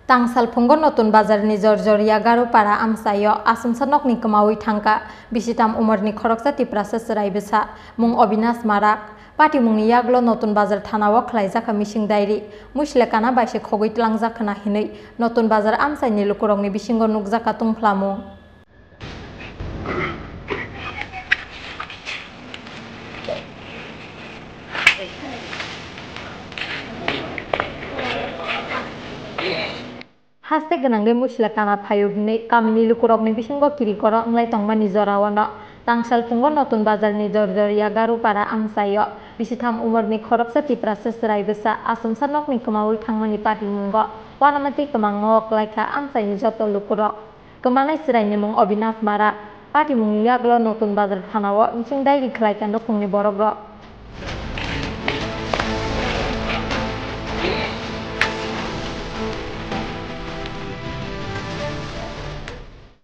Tangsalphungo Notun Bazarni Jorjoria Garupara Amsayo Asumsanokni Kamawi Tangka Bisitam Umarni Khoroksa Tiprasa Serai Besa Mung Obinas Marak Pati Mungni Yaglo Notun Bazar Thanawo Khlaijaka Mishing Dairi Muslekana Baise Khogoi Tlangjakna Hinui Notun Bazar Amsaini Lukurongni Bisingo Nukjaka Tungflamu Haste ganangge muslekana phayubni kamni lukurokni bisingo kirikoro anglai tongmani jorawono Tangsalphungo Notun Bazarni Jorjoria Garupara Amsayo Bisitham Umorni Khoroksa Tiprasa Serai Besa Asumsanokni Kamawi Thangmani Patimungo Wanamati Kamango Klaika Amsaini Joto Lukurok Kemanai Seraini Mung Obinas Mara Patimung Yaglo Notun Bazar Thanawo Mishing Dairi Klaika Nokungni Borogro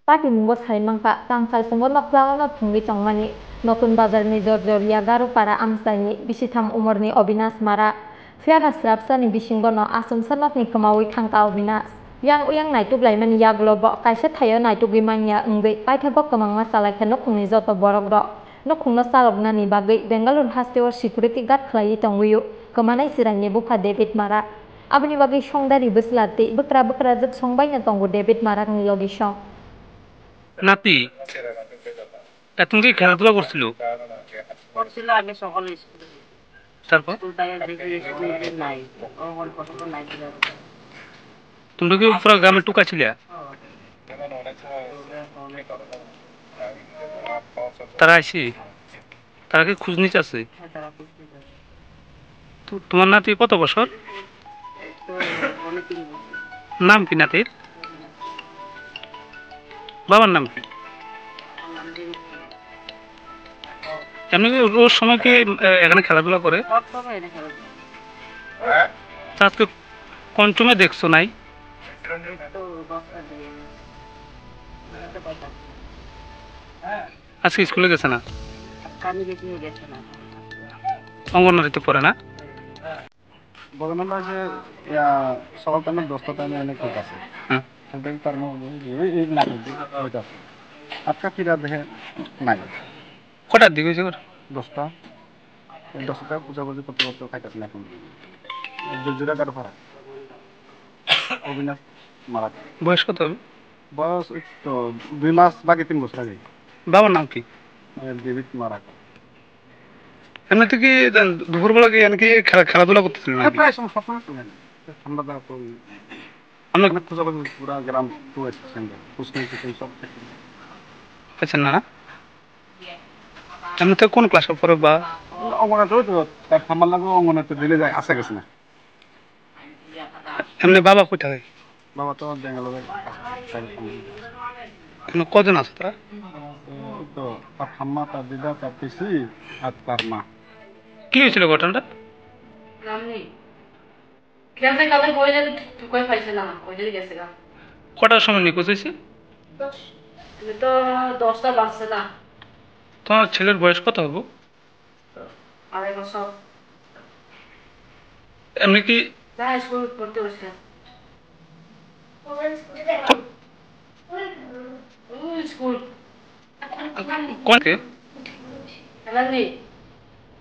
Pati munggo sai mangka Tangsalphungo Nokhlawana Phungwi Tongmani Notun Bazarni Jorjoria Garupara Amsaini Bisitham Umorni Obinas Mara Fiara Srapsani Bisingono Asumsanokni Kamawi Thangka Obinas Yang Uyang Naituk Laimani Yaglo Bo Kaisa Thayo Naitugi Manya Ungwi Paithabo Kamangma Salaika Nokungni Joto Borogro Nokungno Saloknani Bagwi Bengaluru Hasteo Security Guard Khlai Tongwiu Kemanai Siraini Buka David Mara Aboni Bagwi Songdari Beslati Bekra Jok Songbaina Tongu David Marakni Yogi Song নাতি তুমি কি খেলাধুলা করছিল আগে সকালে স্কুলে তারপর school থেকে দেখি নাই ওর পছন্দ নাই ছিল তোমরা কি পুরো গ্রামে টুকা ছিলে তারা আইছি তারা কি খোঁজ নিতে আছে তোমার নাতি কত বছর নাম কি নাতির বাবার নাম কি এমনি রোজ সময় কি এখানে খেলাধুলা করে আজকে পঞ্চমে দেখছো নাই আজকে স্কুলে গেছে না অঙ্গনওয়াড়িতে পড়ে না সকাল টাইমে 10টা টাইমে অনেক লোক আছে তার মধ্যে আজকে ফিরা দেখে নাই কটার দিকে হয়েছে 10টা পূজা করতে খাইতেছে না এখন জোজুরা কারো ভাড়া অবিনাশ মারা বয়স কত হবে বয়স তো 2 মাস বাকি 3 বছর আগে বাবার নাম কি ডেভিড মারা এমনিতে কি দুপুরবেলা কি এমনি খেলাধুলা করতেছিলেন প্রায় সময় সবসময় ঠান্ডা তো আমরা পূজা করি পুরা গ্রাম সব আচ্ছা না এমনিতে কোন ক্লাসে পড়ে বা অঙ্গনাতে তো তার খামার লাগবে অঙ্গনাতে দিলে যায় আসা গেছে না এমনি বাবা কই থাকে বাবা তো বেঙ্গালোরে এমনি কজন আছে তা তো তার খাম্মা তার দিদা তার পিসি আর তার মা কি হয়েছিল ঘটনাটা কটার সময় নিখোঁজ হয়েছে তো 10টা বাজছে না তোমার ছেলের বয়স কত হবে 2.5 বছর এমনি কি স্কুল পড়তে বসে স্কুল কোনকে খেলানি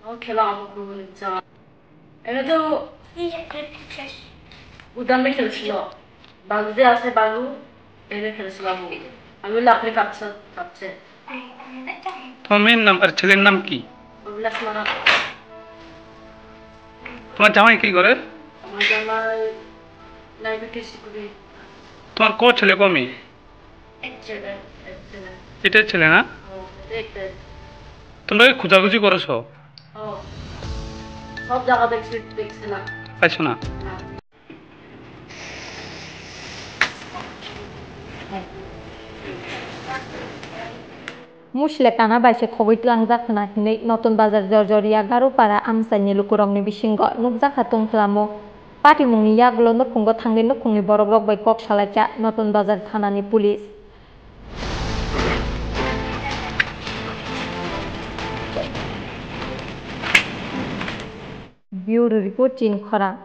ও খেলা আমাকে বলছে এটা তো উদামে খেলছিল বালুতে আছে বালু এনে খেলছিল আমি লাকড়ি কাটছে তোমার মেয়ের নাম আর ছেলের নাম কি অভিলাষ মারা তোমার জামাই কি করে আমার জামাই লাইব্রেরি শিখবে তোমার ক ছেলে ক মেয়ে এটা ছেলে না তোমরা খোঁজাখুঁজি করেছ সব জায়গা দেখছি না পাইছো না Muslekana Baise Khogoi Tlangjakna Hinui Notun Bazar Jorjoria Garupara Amsaini Lukurongni Bisingo Nukjaka Tungflamu Patimungni Yaglo Nokunggo Thangli Nokungni Borokrok bai Kok Salaika Notun Bazar Thanani Police Bureau Report Chin Khora